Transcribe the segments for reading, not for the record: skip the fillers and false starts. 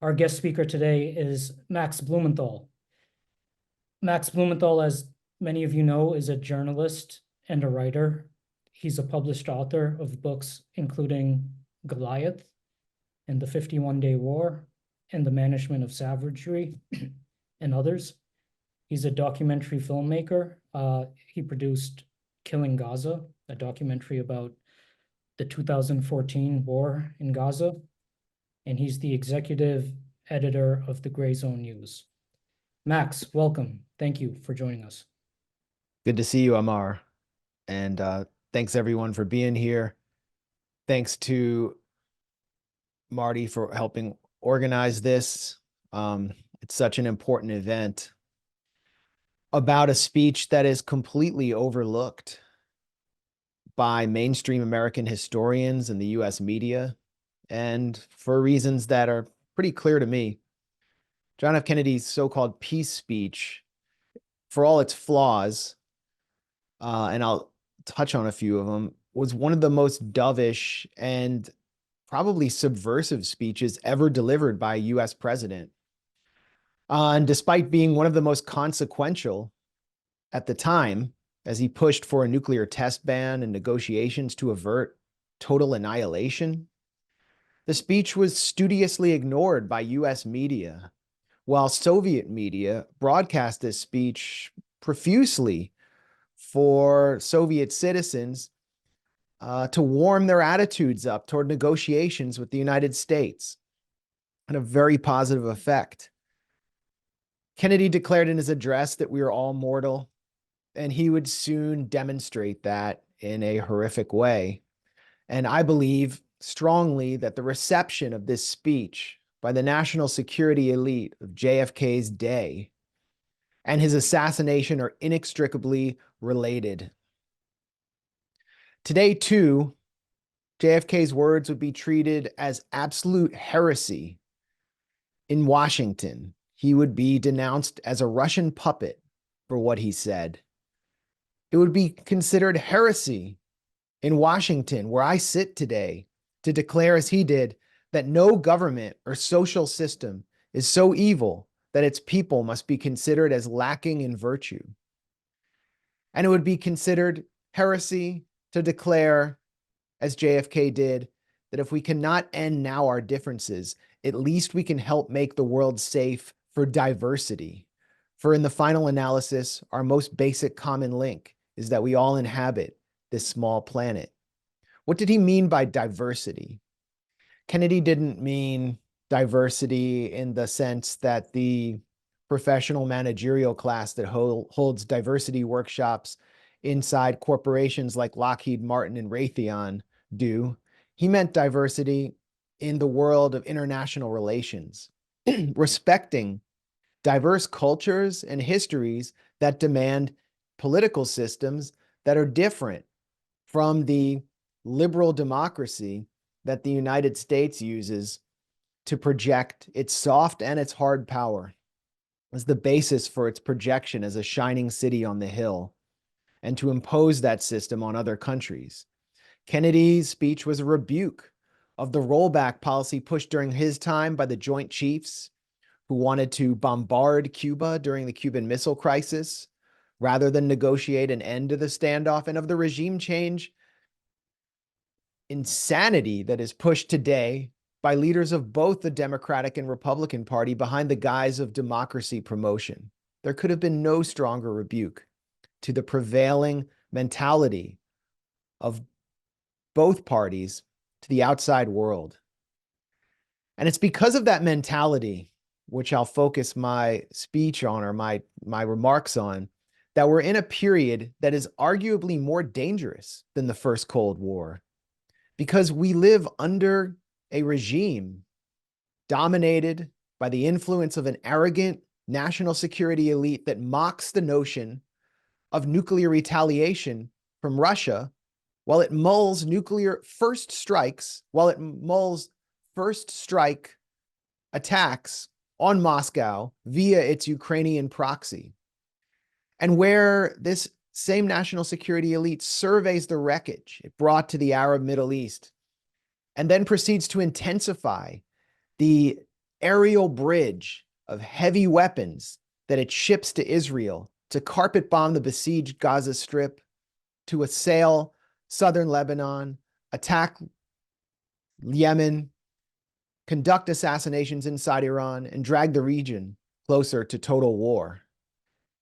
Our guest speaker today is Max Blumenthal. Max Blumenthal, as many of you know, is a journalist and a writer. He's a published author of books including Goliath and the 51-Day War and the Management of Savagery and others. He's a documentary filmmaker. He produced Killing Gaza, a documentary about the 2014 war in Gaza, and he's the executive editor of the Grayzone News. Max, welcome. Thank you for joining us. Good to see you, Amar. And thanks everyone for being here. Thanks to Marty for helping organize this. It's such an important event about a speech that is completely overlooked by mainstream American historians and the US media, and for reasons that are pretty clear to me. John F. Kennedy's so-called peace speech, for all its flaws, and I'll touch on a few of them, was one of the most dovish and probably subversive speeches ever delivered by a US president. And despite being one of the most consequential at the time, as he pushed for a nuclear test ban and negotiations to avert total annihilation, the speech was studiously ignored by US media, while Soviet media broadcast this speech profusely for Soviet citizens to warm their attitudes up toward negotiations with the United States, and a very positive effect. Kennedy declared in his address that we are all mortal, and he would soon demonstrate that in a horrific way. And I believe strongly that the reception of this speech by the national security elite of JFK's day and his assassination are inextricably related. Today, too, JFK's words would be treated as absolute heresy in Washington. He would be denounced as a Russian puppet for what he said. It would be considered heresy in Washington, where I sit today, to declare as he did that no government or social system is so evil that its people must be considered as lacking in virtue. And it would be considered heresy to declare, as JFK did, that if we cannot end now our differences, at least we can help make the world safe for diversity. For in the final analysis, our most basic common link is that we all inhabit this small planet. What did he mean by diversity? Kennedy didn't mean diversity in the sense that the professional managerial class that holds diversity workshops inside corporations like Lockheed Martin and Raytheon do. He meant diversity in the world of international relations, respecting diverse cultures and histories that demand political systems that are different from the liberal democracy that the United States uses to project its soft and its hard power as the basis for its projection as a shining city on the hill, and to impose that system on other countries. Kennedy's speech was a rebuke of the rollback policy pushed during his time by the Joint Chiefs, who wanted to bombard Cuba during the Cuban Missile Crisis, rather than negotiate an end to the standoff, and of the regime change insanity that is pushed today by leaders of both the Democratic and Republican Party behind the guise of democracy promotion. There could have been no stronger rebuke to the prevailing mentality of both parties to the outside world. And it's because of that mentality, which I'll focus my speech on, or my remarks on, that we're in a period that is arguably more dangerous than the first Cold War, because we live under a regime dominated by the influence of an arrogant national security elite that mocks the notion of nuclear retaliation from Russia while it mulls first strike attacks on Moscow via its Ukrainian proxy. And where this same national security elite surveys the wreckage it brought to the Arab Middle East and then proceeds to intensify the aerial bridge of heavy weapons that it ships to Israel to carpet bomb the besieged Gaza Strip, to assail southern Lebanon, attack Yemen, conduct assassinations inside Iran, and drag the region closer to total war.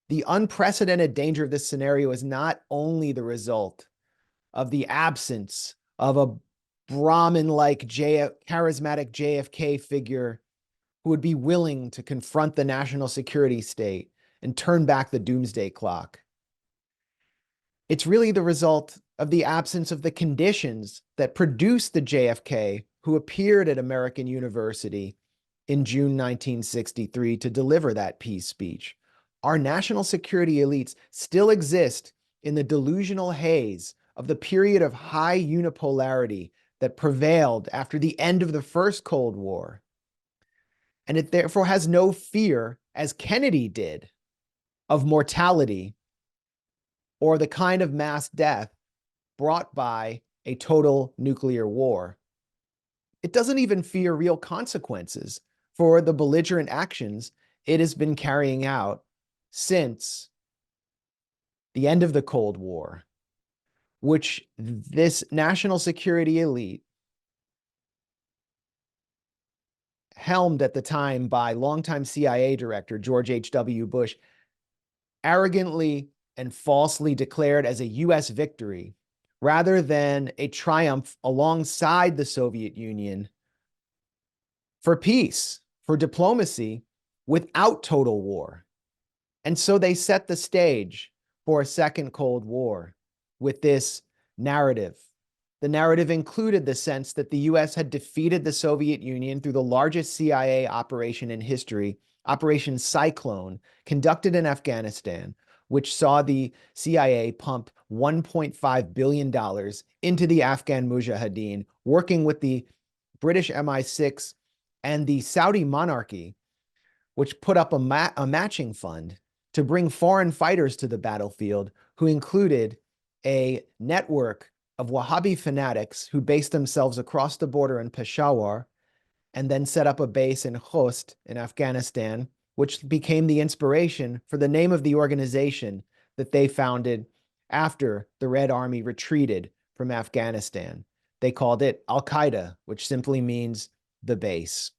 The unprecedented danger of this scenario is not only the result of the absence of a Brahmin-like charismatic JFK figure who would be willing to confront the national security state and turn back the doomsday clock. It's really the result of the absence of the conditions that produced the JFK who appeared at American University in June 1963 to deliver that peace speech. Our national security elites still exist in the delusional haze of the period of high unipolarity that prevailed after the end of the first Cold War. And it therefore has no fear, as Kennedy did, of mortality or the kind of mass death brought by a total nuclear war. It doesn't even fear real consequences for the belligerent actions it has been carrying out since the end of the Cold War, which this national security elite, helmed at the time by longtime CIA director George H.W. Bush, arrogantly and falsely declared as a US victory, rather than a triumph alongside the Soviet Union for peace, for diplomacy, without total war. And so they set the stage for a second Cold War with this narrative. The narrative included the sense that the US had defeated the Soviet Union through the largest CIA operation in history, Operation Cyclone, conducted in Afghanistan, which saw the CIA pump $1.5 billion into the Afghan Mujahideen, working with the British MI6 and the Saudi monarchy, which put up a matching fund to bring foreign fighters to the battlefield, who included a network of Wahhabi fanatics who based themselves across the border in Peshawar and then set up a base in Khost in Afghanistan, which became the inspiration for the name of the organization that they founded after the Red Army retreated from Afghanistan. They called it Al-Qaeda, which simply means the base.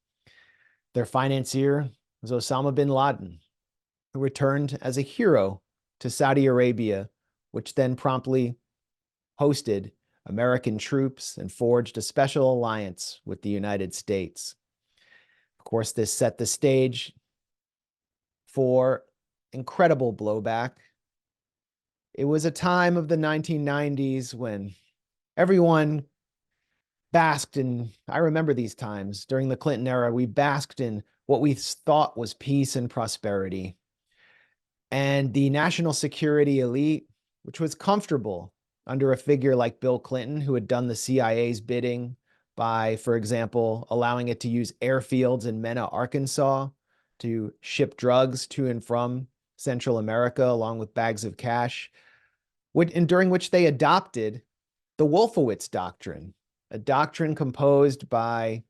Their financier was Osama bin Laden, who returned as a hero to Saudi Arabia, which then promptly hosted American troops and forged a special alliance with the United States. Of course, this set the stage for incredible blowback. It was a time of the 1990s when everyone basked in, I remember these times during the Clinton era, we basked in what we thought was peace and prosperity. And the national security elite, which was comfortable under a figure like Bill Clinton, who had done the CIA's bidding by, for example, allowing it to use airfields in Mena, Arkansas, to ship drugs to and from Central America, along with bags of cash, and during which they adopted the Wolfowitz Doctrine, a doctrine composed by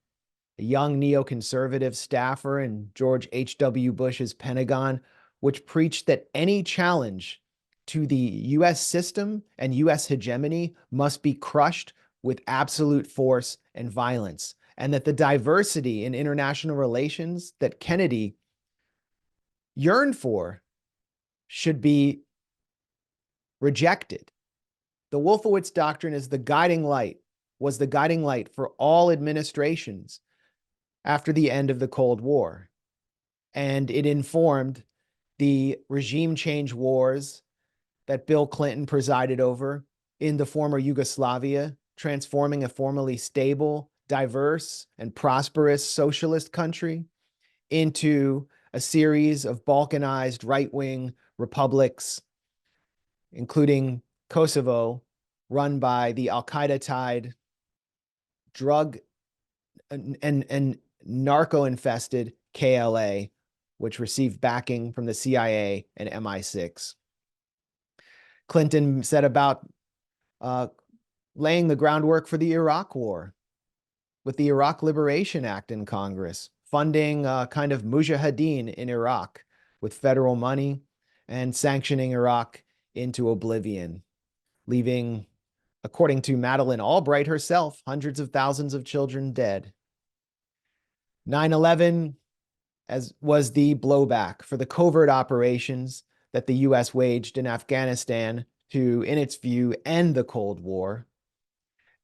a young neoconservative staffer in George H.W. Bush's Pentagon, which preached that any challenge to the US system and US hegemony must be crushed with absolute force and violence, and that the diversity in international relations that Kennedy yearned for should be rejected. The Wolfowitz Doctrine was the guiding light for all administrations after the end of the Cold War. And it informed the regime change wars that Bill Clinton presided over in the former Yugoslavia, transforming a formerly stable, diverse, and prosperous socialist country into a series of balkanized right-wing republics, including Kosovo, run by the Al-Qaeda-tied, drug and narco-infested KLA, which received backing from the CIA and MI6. Clinton set about laying the groundwork for the Iraq War with the Iraq Liberation Act in Congress, funding kind of mujahideen in Iraq with federal money and sanctioning Iraq into oblivion, leaving, according to Madeleine Albright herself, hundreds of thousands of children dead. 9/11 as was the blowback for the covert operations that the US waged in Afghanistan to, in its view, end the Cold War,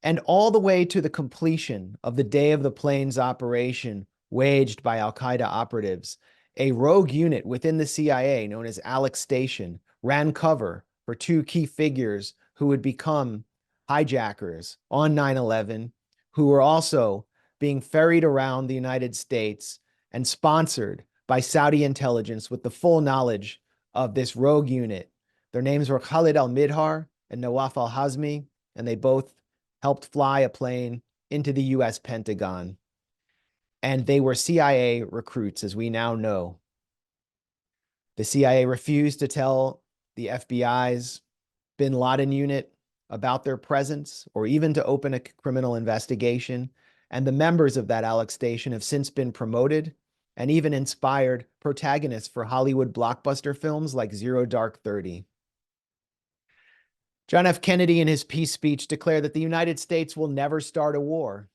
and all the way to the completion of the Day of the Plains operation waged by al-Qaeda operatives. A rogue unit within the CIA known as Alex Station ran cover for two key figures who would become hijackers on 9/11, who were also being ferried around the United States and sponsored by Saudi intelligence with the full knowledge of this rogue unit. Their names were Khalid al-Midhar and Nawaf al-Hazmi, and they both helped fly a plane into the US Pentagon. And they were CIA recruits, as we now know. The CIA refused to tell the FBI's bin Laden unit about their presence or even to open a criminal investigation. And the members of that Alex Station have since been promoted and even inspired protagonists for Hollywood blockbuster films like Zero Dark 30. John F. Kennedy, in his peace speech, declared that the United States will never start a war.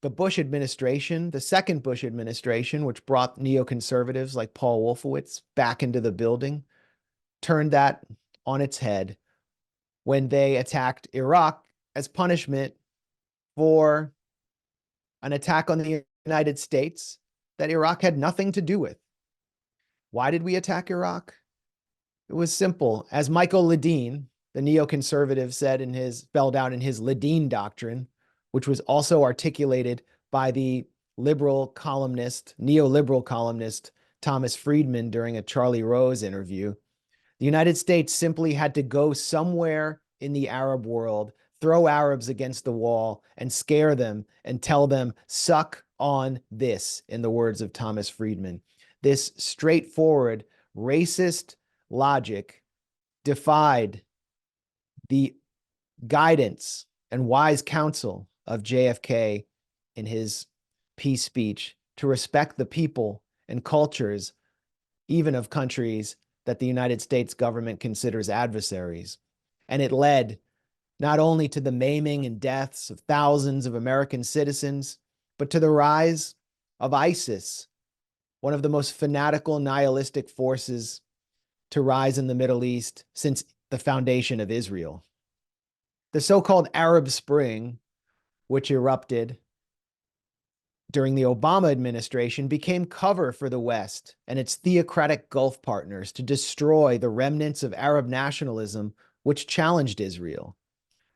The Bush administration, the second Bush administration, which brought neoconservatives like Paul Wolfowitz back into the building, turned that on its head when they attacked Iraq as punishment for an attack on the United States that Iraq had nothing to do with. Why did we attack Iraq? It was simple. As Michael Ledeen, the neoconservative, spelled out in his Ledeen Doctrine, which was also articulated by the neoliberal columnist, Thomas Friedman during a Charlie Rose interview, the United States simply had to go somewhere in the Arab world, throw Arabs against the wall and scare them and tell them, suck on this, in the words of Thomas Friedman. This straightforward, racist logic defied the guidance and wise counsel of JFK in his peace speech to respect the people and cultures, even of countries that the United States government considers adversaries. And it led not only to the maiming and deaths of thousands of American citizens, but to the rise of ISIS, one of the most fanatical nihilistic forces to rise in the Middle East since the foundation of Israel. The so-called Arab Spring, which erupted during the Obama administration, became cover for the West and its theocratic Gulf partners to destroy the remnants of Arab nationalism which challenged Israel.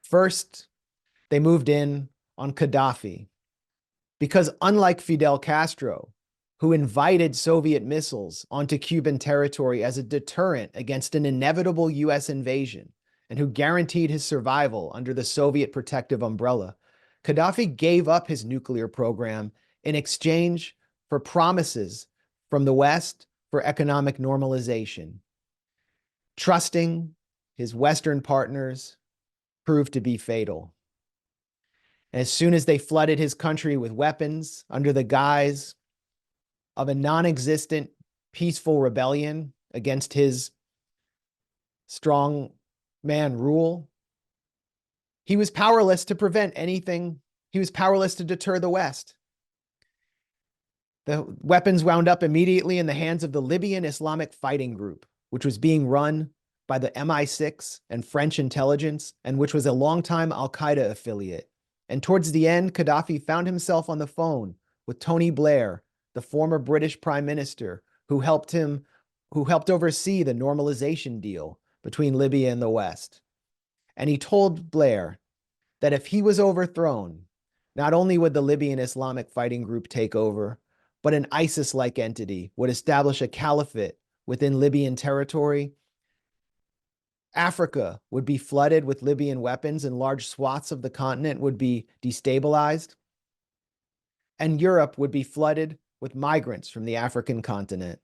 First, they moved in on Gaddafi, because unlike Fidel Castro, who invited Soviet missiles onto Cuban territory as a deterrent against an inevitable US invasion, and who guaranteed his survival under the Soviet protective umbrella, Gaddafi gave up his nuclear program in exchange for promises from the West for economic normalization. Trusting his Western partners proved to be fatal. As soon as they flooded his country with weapons under the guise of a non-existent peaceful rebellion against his strong man rule, he was powerless to prevent anything. He was powerless to deter the West. The weapons wound up immediately in the hands of the Libyan Islamic Fighting Group, which was being run by the MI6 and French intelligence, and which was a longtime al-Qaeda affiliate. And towards the end, Gaddafi found himself on the phone with Tony Blair, the former British Prime Minister, who helped oversee the normalization deal between Libya and the West. And he told Blair that if he was overthrown, not only would the Libyan Islamic Fighting Group take over, but an ISIS-like entity would establish a caliphate within Libyan territory. Africa would be flooded with Libyan weapons and large swaths of the continent would be destabilized. And Europe would be flooded with migrants from the African continent.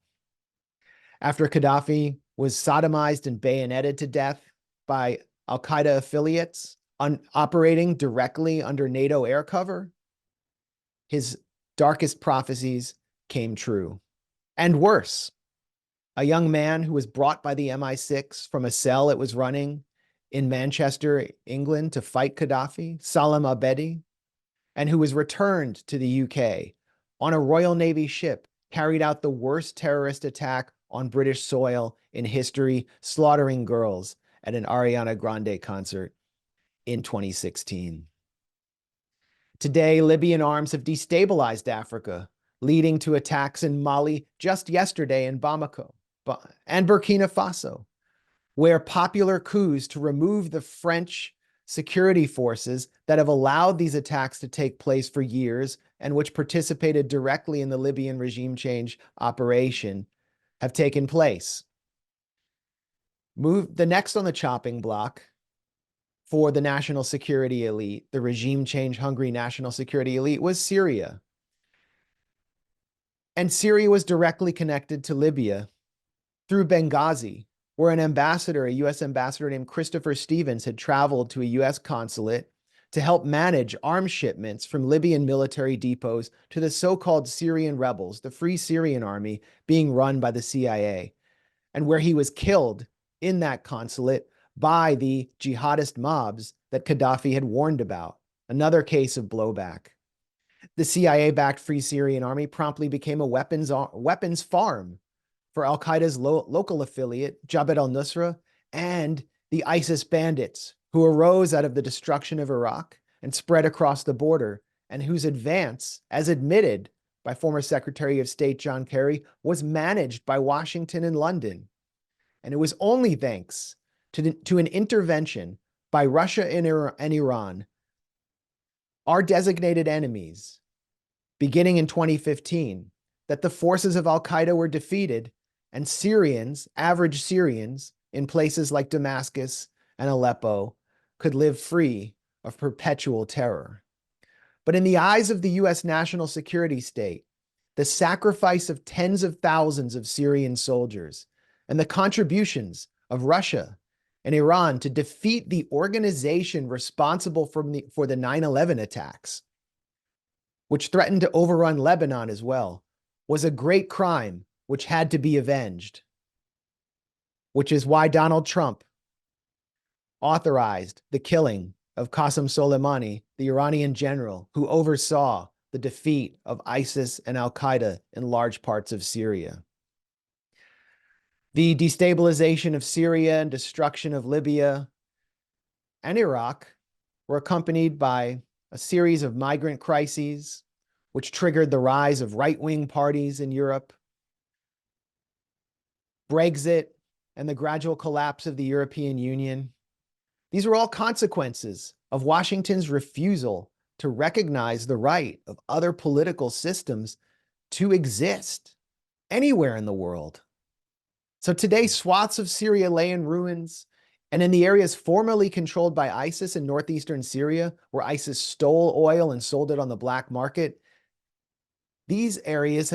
After Gaddafi was sodomized and bayoneted to death by al-Qaeda affiliates operating directly under NATO air cover, his darkest prophecies came true. And worse, a young man who was brought by the MI6 from a cell it was running in Manchester, England, to fight Gaddafi, Salam Abedi, and who was returned to the UK on a Royal Navy ship, carried out the worst terrorist attack on British soil in history, slaughtering girls at an Ariana Grande concert in 2016. Today, Libyan arms have destabilized Africa, leading to attacks in Mali just yesterday in Bamako and Burkina Faso, where popular coups to remove the French security forces that have allowed these attacks to take place for years and which participated directly in the Libyan regime change operation have taken place. The next on the chopping block for the national security elite, the regime change hungry national security elite, was Syria. And Syria was directly connected to Libya through Benghazi, where a US ambassador named Christopher Stevens had traveled to a US consulate to help manage arms shipments from Libyan military depots to the so-called Syrian rebels, the Free Syrian Army being run by the CIA, and where he was killed in that consulate by the jihadist mobs that Gaddafi had warned about. Another case of blowback. The CIA-backed Free Syrian Army promptly became a weapons farm for al-Qaeda's local affiliate, Jabhat al-Nusra, and the ISIS bandits who arose out of the destruction of Iraq and spread across the border, and whose advance, as admitted by former Secretary of State John Kerry, was managed by Washington and London. And it was only thanks to an intervention by Russia and Iran, our designated enemies, beginning in 2015, that the forces of al-Qaeda were defeated and Syrians, average Syrians, in places like Damascus and Aleppo, could live free of perpetual terror. But in the eyes of the US national security state, the sacrifice of tens of thousands of Syrian soldiers and the contributions of Russia and Iran to defeat the organization responsible for the 9/11 attacks, which threatened to overrun Lebanon as well, was a great crime which had to be avenged, which is why Donald Trump authorized the killing of Qasem Soleimani, the Iranian general who oversaw the defeat of ISIS and al-Qaeda in large parts of Syria. The destabilization of Syria and destruction of Libya and Iraq were accompanied by a series of migrant crises, which triggered the rise of right-wing parties in Europe, Brexit, and the gradual collapse of the European Union. These were all consequences of Washington's refusal to recognize the right of other political systems to exist anywhere in the world. So today, swaths of Syria lay in ruins, and in the areas formerly controlled by ISIS in northeastern Syria, where ISIS stole oil and sold it on the black market, these areas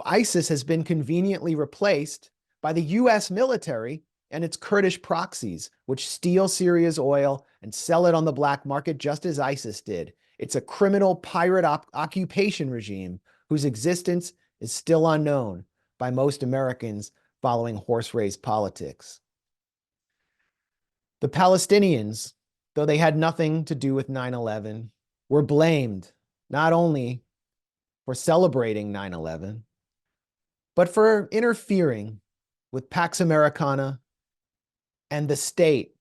ISIS has been conveniently replaced by the US military and its Kurdish proxies, which steal Syria's oil and sell it on the black market just as ISIS did. It's a criminal pirate occupation regime whose existence is still unknown by most Americans following horse race politics. The Palestinians, though they had nothing to do with 9/11, were blamed not only for celebrating 9/11, but for interfering with Pax Americana and the state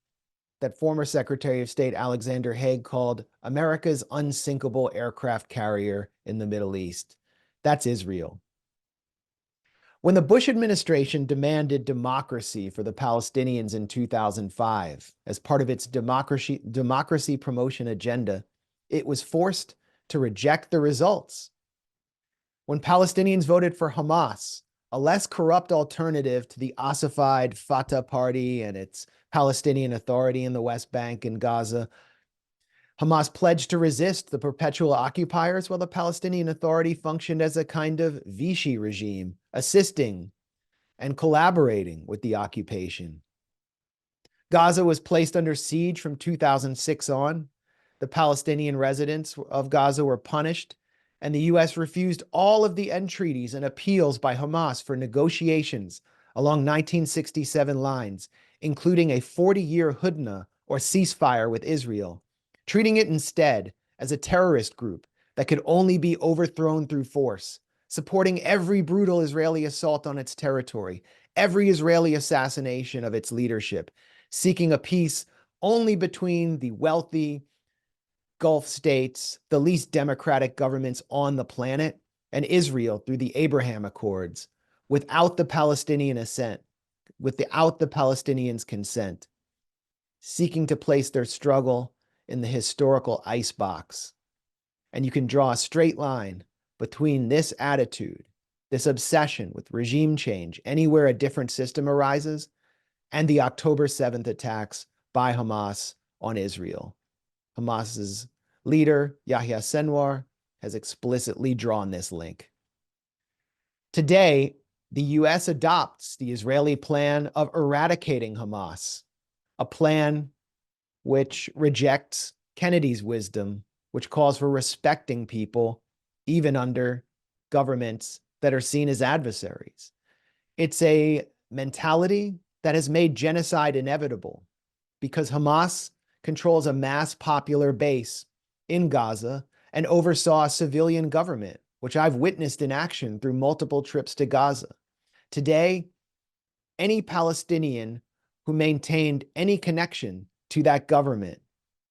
that former Secretary of State Alexander Haig called America's unsinkable aircraft carrier in the Middle East. That's Israel. When the Bush administration demanded democracy for the Palestinians in 2005 as part of its democracy promotion agenda, it was forced to reject the results. When Palestinians voted for Hamas, a less corrupt alternative to the ossified Fatah party and its Palestinian Authority in the West Bank and Gaza, Hamas pledged to resist the perpetual occupiers while the Palestinian Authority functioned as a kind of Vichy regime, assisting and collaborating with the occupation. Gaza was placed under siege from 2006 on. The Palestinian residents of Gaza were punished and the US refused all of the end treaties and appeals by Hamas for negotiations along 1967 lines, including a 40-year hudna or ceasefire with Israel, treating it instead as a terrorist group that could only be overthrown through force, supporting every brutal Israeli assault on its territory, every Israeli assassination of its leadership, seeking a peace only between the wealthy Gulf states, the least democratic governments on the planet, and Israel through the Abraham Accords, without the Palestinian assent, without the Palestinians' consent, seeking to place their struggle in the historical icebox. And you can draw a straight line between this attitude, this obsession with regime change anywhere a different system arises, and the October 7th attacks by Hamas on Israel. Hamas's leader, Yahya Sinwar, has explicitly drawn this link. Today, the US adopts the Israeli plan of eradicating Hamas, a plan which rejects Kennedy's wisdom, which calls for respecting people even under governments that are seen as adversaries. It's a mentality that has made genocide inevitable because Hamas controls a mass popular base in Gaza and oversaw a civilian government, which I've witnessed in action through multiple trips to Gaza. Today, any Palestinian who maintained any connection to that government,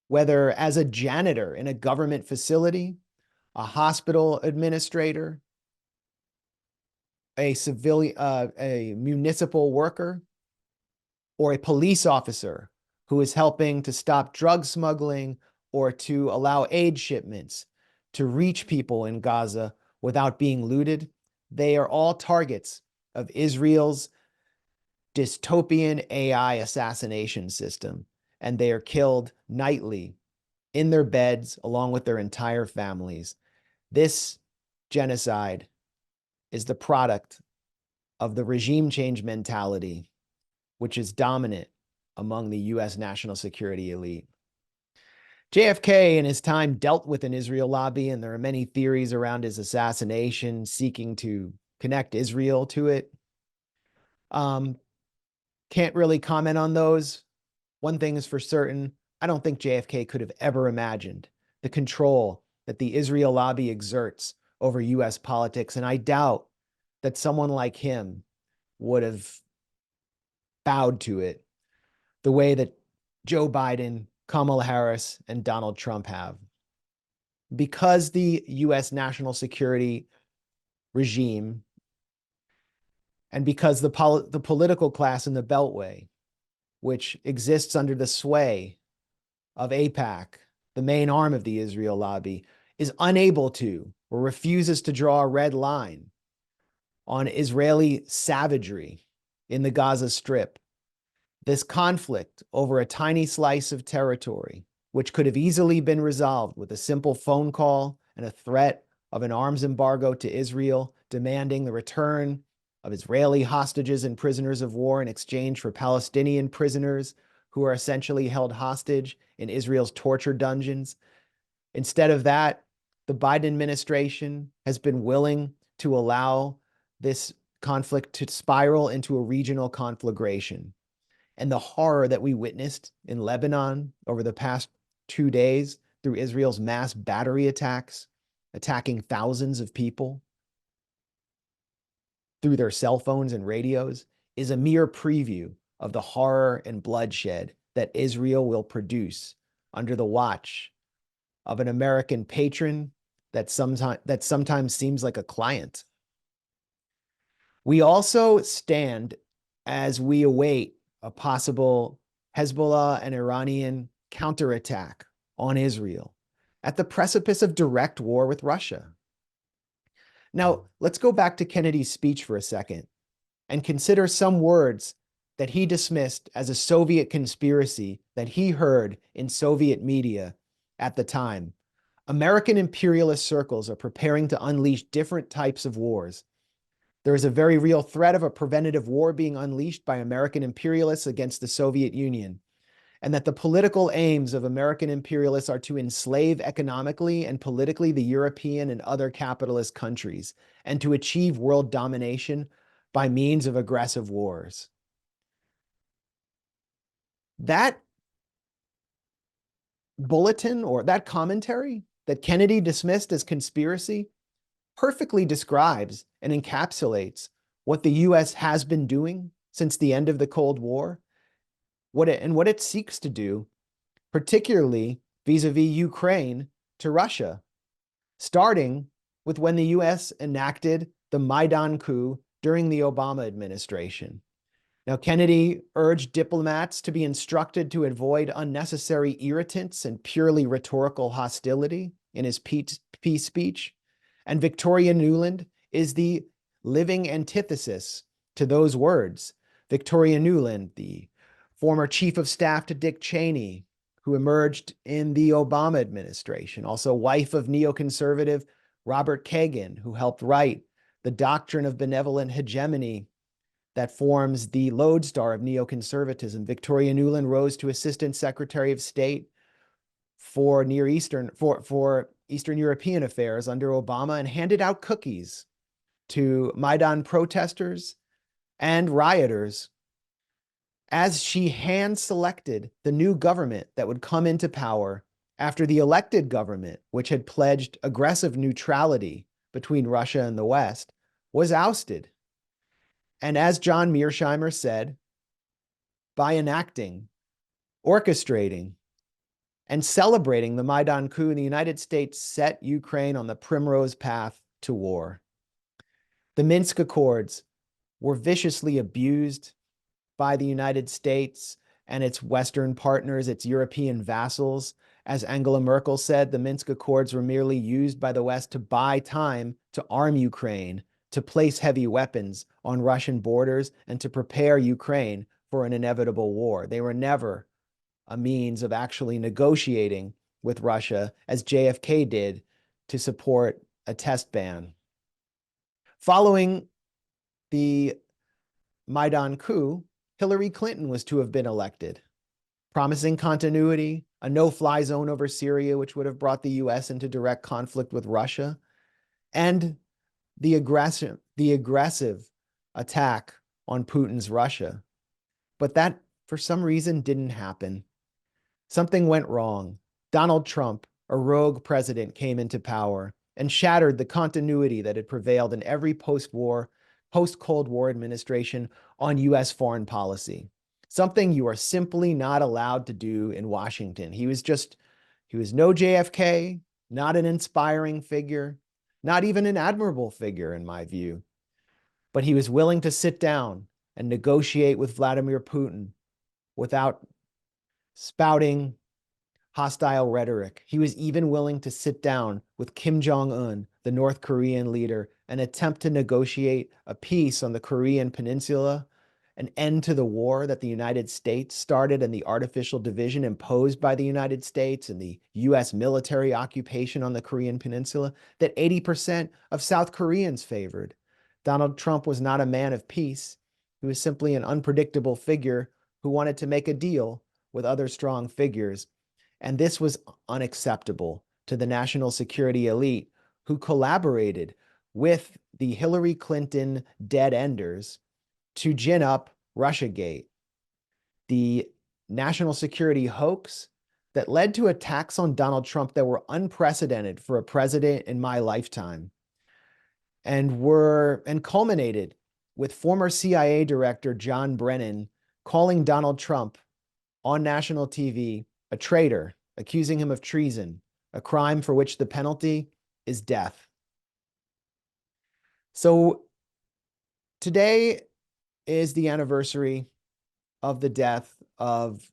whether as a janitor in a government facility, a hospital administrator, a municipal worker, or a police officer who is helping to stop drug smuggling or to allow aid shipments to reach people in Gaza without being looted, they are all targets of Israel's dystopian AI assassination system, and they are killed nightly in their beds along with their entire families. This genocide is the product of the regime change mentality, which is dominant among the US national security elite. JFK in his time dealt with an Israel lobby, and there are many theories around his assassination seeking to connect Israel to it. Can't really comment on those. One thing is for certain, I don't think JFK could have ever imagined the control that the Israel lobby exerts over US politics, and I doubt that someone like him would have bowed to it the way that Joe Biden, Kamala Harris, and Donald Trump have. Because the US national security regime and because the political class in the Beltway, which exists under the sway of AIPAC, the main arm of the Israel lobby, is unable to or refuses to draw a red line on Israeli savagery in the Gaza Strip. This conflict over a tiny slice of territory, which could have easily been resolved with a simple phone call and a threat of an arms embargo to Israel, demanding the return of Israeli hostages and prisoners of war in exchange for Palestinian prisoners who are essentially held hostage in Israel's torture dungeons. Instead of that, the Biden administration has been willing to allow this conflict to spiral into a regional conflagration. And the horror that we witnessed in Lebanon over the past 2 days through Israel's mass battery attacks, attacking thousands of people through their cell phones and radios, is a mere preview of the horror and bloodshed that Israel will produce under the watch of an American patron that sometimes seems like a client. We also stand as we await a possible Hezbollah and Iranian counterattack on Israel at the precipice of direct war with Russia. Now, let's go back to Kennedy's speech for a second and consider some words that he dismissed as a Soviet conspiracy that he heard in Soviet media at the time. American imperialist circles are preparing to unleash different types of wars. There is a very real threat of a preventative war being unleashed by American imperialists against the Soviet Union. and that the political aims of American imperialists are to enslave economically and politically the European and other capitalist countries, and to achieve world domination by means of aggressive wars. That bulletin, or that commentary that Kennedy dismissed as conspiracy, perfectly describes and encapsulates what the US has been doing since the end of the Cold War, what it seeks to do, particularly vis-a-vis Ukraine to Russia, starting with when the US enacted the Maidan coup during the Obama administration. Now, Kennedy urged diplomats to be instructed to avoid unnecessary irritants and purely rhetorical hostility in his peace speech. And Victoria Nuland is the living antithesis to those words. Victoria Nuland, the former chief of staff to Dick Cheney, who emerged in the Obama administration, also wife of neoconservative Robert Kagan, who helped write the doctrine of benevolent hegemony that forms the lodestar of neoconservatism. Victoria Nuland rose to Assistant Secretary of State for Eastern European affairs under Obama and handed out cookies to Maidan protesters and rioters as she hand-selected the new government that would come into power after the elected government, which had pledged aggressive neutrality between Russia and the West, was ousted. And as John Mearsheimer said, by enacting, orchestrating, and celebrating the Maidan coup, the United States set Ukraine on the primrose path to war. The Minsk Accords were viciously abused by the United States and its Western partners, its European vassals. As Angela Merkel said, the Minsk Accords were merely used by the West to buy time to arm Ukraine, to place heavy weapons on Russian borders, and to prepare Ukraine for an inevitable war. They were never a means of actually negotiating with Russia, as JFK did to support a test ban. Following the Maidan coup, Hillary Clinton was to have been elected, promising continuity, a no-fly zone over Syria, which would have brought the US into direct conflict with Russia, and the aggressive attack on Putin's Russia. But that, for some reason, didn't happen. Something went wrong. Donald Trump, a rogue president, came into power and shattered the continuity that had prevailed in every post-Cold War administration on US foreign policy. Something you are simply not allowed to do in Washington. He was no JFK, not an inspiring figure, not even an admirable figure in my view. But he was willing to sit down and negotiate with Vladimir Putin without spouting hostile rhetoric. He was even willing to sit down with Kim Jong-un, the North Korean leader, and attempt to negotiate a peace on the Korean Peninsula, an end to the war that the United States started and the artificial division imposed by the United States and the US military occupation on the Korean Peninsula that 80% of South Koreans favored. Donald Trump was not a man of peace. He was simply an unpredictable figure who wanted to make a deal with other strong figures. And this was unacceptable to the national security elite who collaborated with the Hillary Clinton dead-enders to gin up Russiagate, the national security hoax that led to attacks on Donald Trump that were unprecedented for a president in my lifetime, and culminated with former CIA director John Brennan calling Donald Trump on national TV a traitor, accusing him of treason, a crime for which the penalty is death. So today is the anniversary of the death of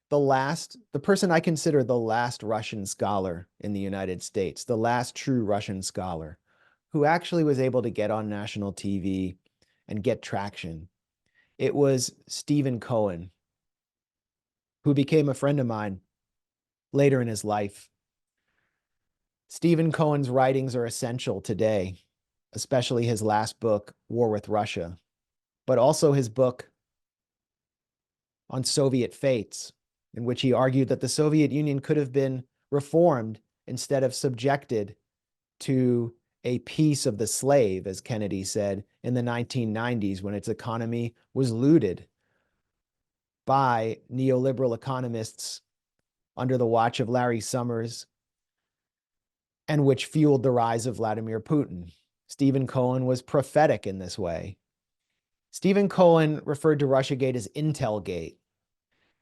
the person I consider the last Russian scholar in the United States, the last true Russian scholar who actually was able to get on national TV and get traction. It was Stephen Cohen, who became a friend of mine later in his life. Stephen Cohen's writings are essential today, especially his last book, War with Russia, but also his book on Soviet fates, in which he argued that the Soviet Union could have been reformed instead of subjected to a piece of the slave, as Kennedy said, in the 1990s when its economy was looted by neoliberal economists under the watch of Larry Summers, and which fueled the rise of Vladimir Putin. Stephen Cohen was prophetic in this way. Stephen Cohen referred to Russiagate as Intelgate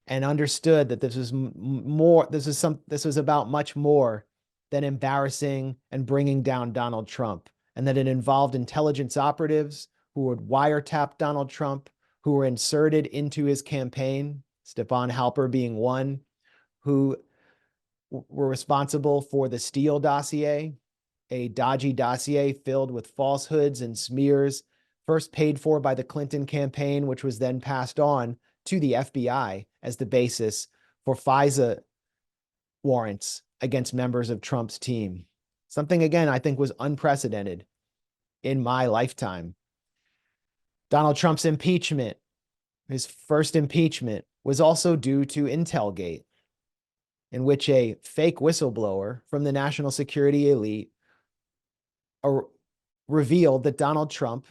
and understood that this was about much more than embarrassing and bringing down Donald Trump, and that it involved intelligence operatives who would wiretap Donald Trump, who were inserted into his campaign, Stefan Halper being one, who were responsible for the Steele dossier, a dodgy dossier filled with falsehoods and smears, first paid for by the Clinton campaign, which was then passed on to the FBI as the basis for FISA warrants against members of Trump's team. Something, again, I think was unprecedented in my lifetime. Donald Trump's impeachment, his first impeachment, was also due to Intelgate, in which a fake whistleblower from the national security elite revealed that Donald Trump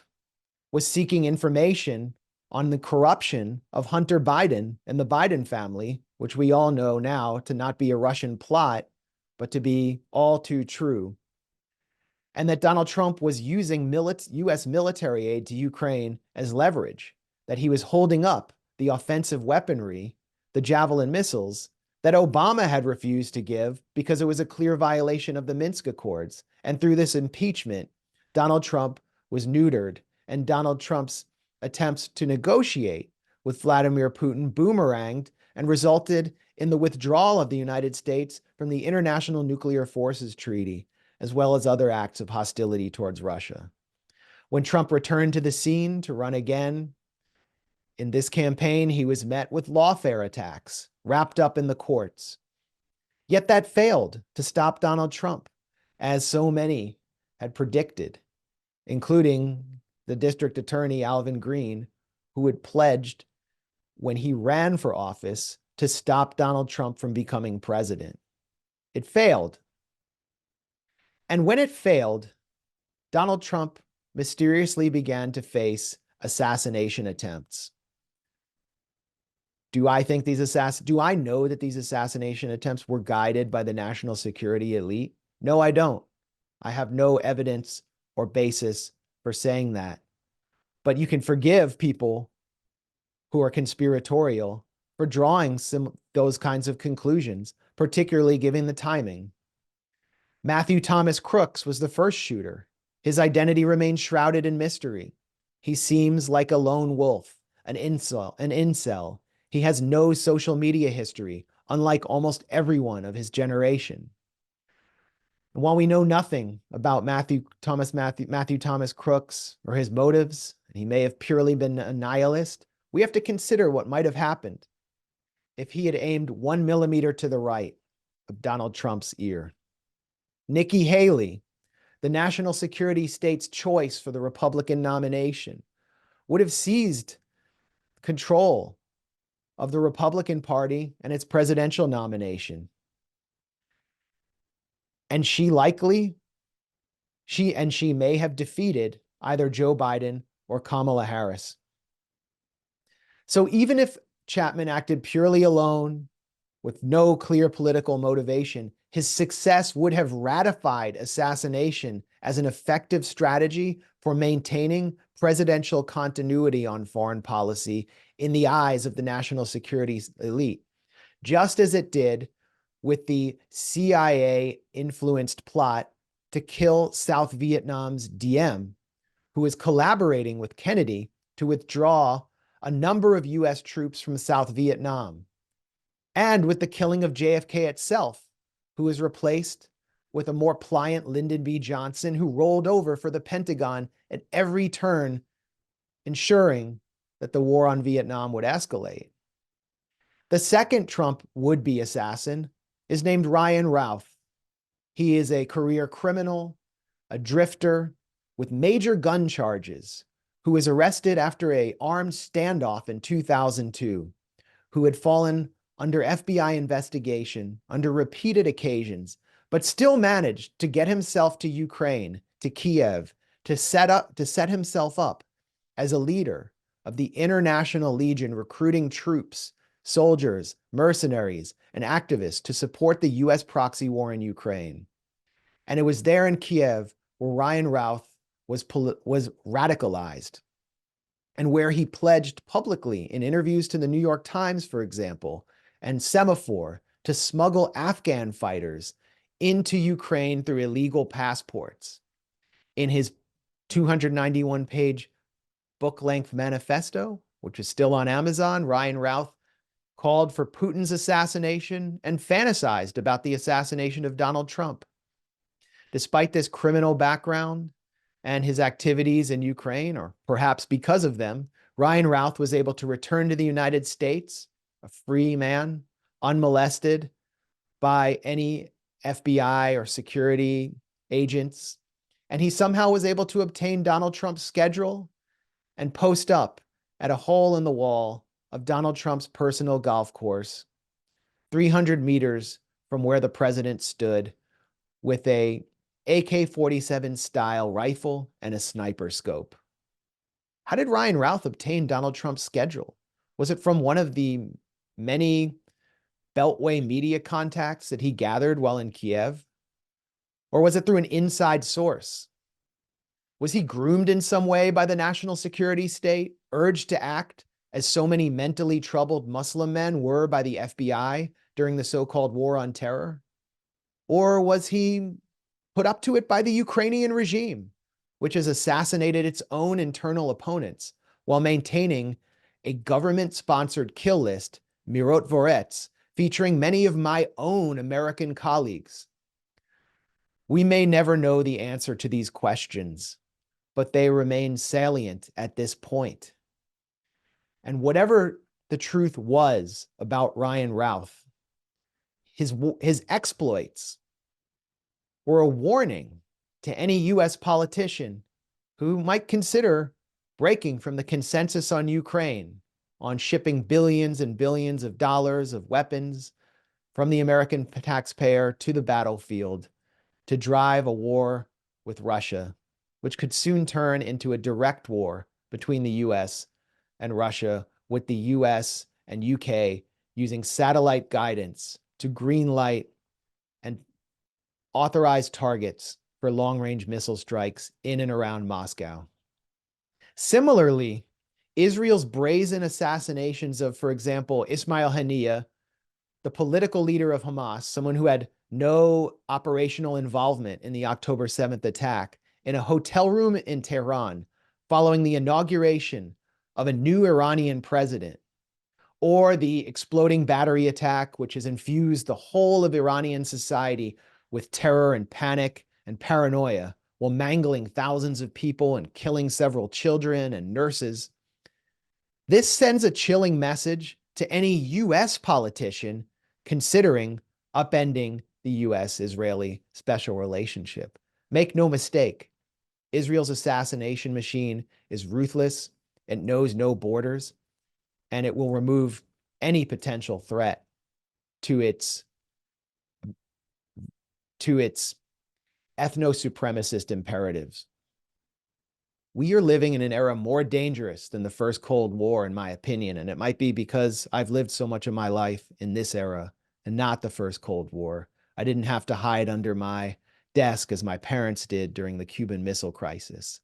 was seeking information on the corruption of Hunter Biden and the Biden family, which we all know now to not be a Russian plot, but to be all too true. And that Donald Trump was using U.S. military aid to Ukraine as leverage, that he was holding up the offensive weaponry, the Javelin missiles, that Obama had refused to give because it was a clear violation of the Minsk Accords. And through this impeachment, Donald Trump was neutered, and Donald Trump's attempts to negotiate with Vladimir Putin boomeranged and resulted in the withdrawal of the United States from the International Nuclear Forces Treaty, as well as other acts of hostility towards Russia. When Trump returned to the scene to run again, in this campaign, he was met with lawfare attacks, wrapped up in the courts. Yet that failed to stop Donald Trump, as so many had predicted, including the district attorney, Alvin Green, who had pledged when he ran for office to stop Donald Trump from becoming president. It failed. And when it failed, Donald Trump mysteriously began to face assassination attempts. Do I know that these assassination attempts were guided by the national security elite? No, I don't. I have no evidence or basis for saying that. But you can forgive people who are conspiratorial for drawing those kinds of conclusions, particularly given the timing. Matthew Thomas Crooks was the first shooter. His identity remains shrouded in mystery. He seems like a lone wolf, an incel. He has no social media history, unlike almost everyone of his generation. And while we know nothing about Matthew Thomas Crooks or his motives, and he may have purely been a nihilist, we have to consider what might have happened if he had aimed 1 millimeter to the right of Donald Trump's ear. Nikki Haley, the national security state's choice for the Republican nomination, would have seized control of the Republican Party and its presidential nomination. And she may have defeated either Joe Biden or Kamala Harris. So even if Chapman acted purely alone with no clear political motivation, his success would have ratified assassination as an effective strategy for maintaining presidential continuity on foreign policy in the eyes of the national security elite, just as it did with the CIA-influenced plot to kill South Vietnam's Diem, who was collaborating with Kennedy to withdraw a number of U.S. troops from South Vietnam, and with the killing of JFK itself, who was replaced with a more pliant Lyndon B. Johnson, who rolled over for the Pentagon at every turn, ensuring that the war on Vietnam would escalate. The second Trump would-be assassin is named Ryan Routh. He is a career criminal, a drifter with major gun charges, who was arrested after an armed standoff in 2002, who had fallen under FBI investigation, under repeated occasions, but still managed to get himself to Ukraine, to Kiev, to set himself up as a leader of the International Legion, recruiting troops, soldiers, mercenaries, and activists to support the US proxy war in Ukraine. And it was there in Kiev where Ryan Routh was radicalized, and where he pledged publicly in interviews to the New York Times, for example, and Semaphore, to smuggle Afghan fighters into Ukraine through illegal passports. In his 291-page book-length manifesto, which is still on Amazon, Ryan Routh called for Putin's assassination and fantasized about the assassination of Donald Trump. Despite this criminal background and his activities in Ukraine, or perhaps because of them, Ryan Routh was able to return to the United States, a free man, unmolested by any FBI or security agents. And he somehow was able to obtain Donald Trump's schedule and post up at a hole in the wall of Donald Trump's personal golf course, 300 meters from where the president stood, with a AK-47 style rifle and a sniper scope. How did Ryan Routh obtain Donald Trump's schedule? Was it from one of the many Beltway media contacts that he gathered while in Kiev? Or was it through an inside source? Was he groomed in some way by the national security state, urged to act as so many mentally troubled Muslim men were by the FBI during the so-called war on terror? Or was he put up to it by the Ukrainian regime, which has assassinated its own internal opponents while maintaining a government-sponsored kill list, Mirot Vorets, featuring many of my own American colleagues? We may never know the answer to these questions, but they remain salient at this point. And whatever the truth was about Ryan Routh, his exploits were a warning to any US politician who might consider breaking from the consensus on Ukraine, on shipping billions and billions of dollars of weapons from the American taxpayer to the battlefield to drive a war with Russia, which could soon turn into a direct war between the US and Russia, with the US and UK using satellite guidance to green light and authorize targets for long-range missile strikes in and around Moscow. Similarly, Israel's brazen assassinations of, for example, Ismail Haniyeh, the political leader of Hamas, someone who had no operational involvement in the October 7th attack, in a hotel room in Tehran following the inauguration of a new Iranian president, or the exploding battery attack, which has infused the whole of Iranian society with terror and panic and paranoia, while mangling thousands of people and killing several children and nurses. This sends a chilling message to any US politician considering upending the US-Israeli special relationship. Make no mistake, Israel's assassination machine is ruthless, it knows no borders, and it will remove any potential threat to its ethno-supremacist imperatives. We are living in an era more dangerous than the first Cold War, in my opinion, and it might be because I've lived so much of my life in this era and not the first Cold War. I didn't have to hide under my desk as my parents did during the Cuban Missile Crisis.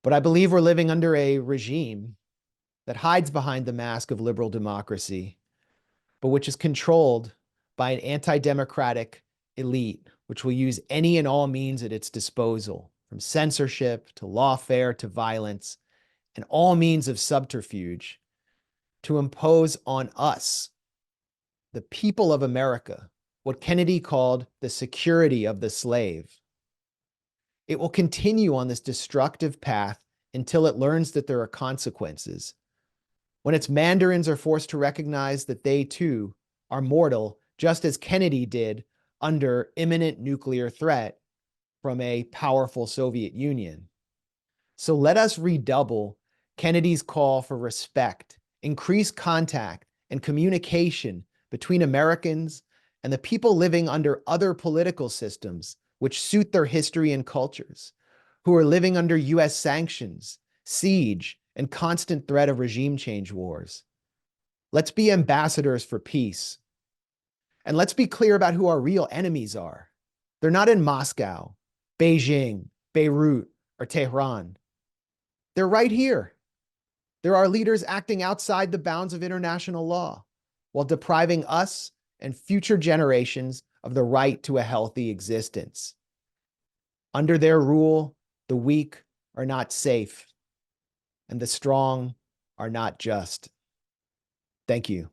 But I believe we're living under a regime that hides behind the mask of liberal democracy, but which is controlled by an anti-democratic elite, which will use any and all means at its disposal, from censorship to lawfare to violence, and all means of subterfuge, to impose on us, the people of America, what Kennedy called the security of the slave. It will continue on this destructive path until it learns that there are consequences. When its mandarins are forced to recognize that they too are mortal, just as Kennedy did under imminent nuclear threat from a powerful Soviet Union. So let us redouble Kennedy's call for respect, increase contact, and communication between Americans and the people living under other political systems which suit their history and cultures, who are living under US sanctions, siege, and constant threat of regime change wars. Let's be ambassadors for peace. And let's be clear about who our real enemies are. They're not in Moscow, Beijing, Beirut, or Tehran. They're right here. There are leaders acting outside the bounds of international law while depriving us and future generations of the right to a healthy existence. Under their rule, the weak are not safe, and the strong are not just. Thank you.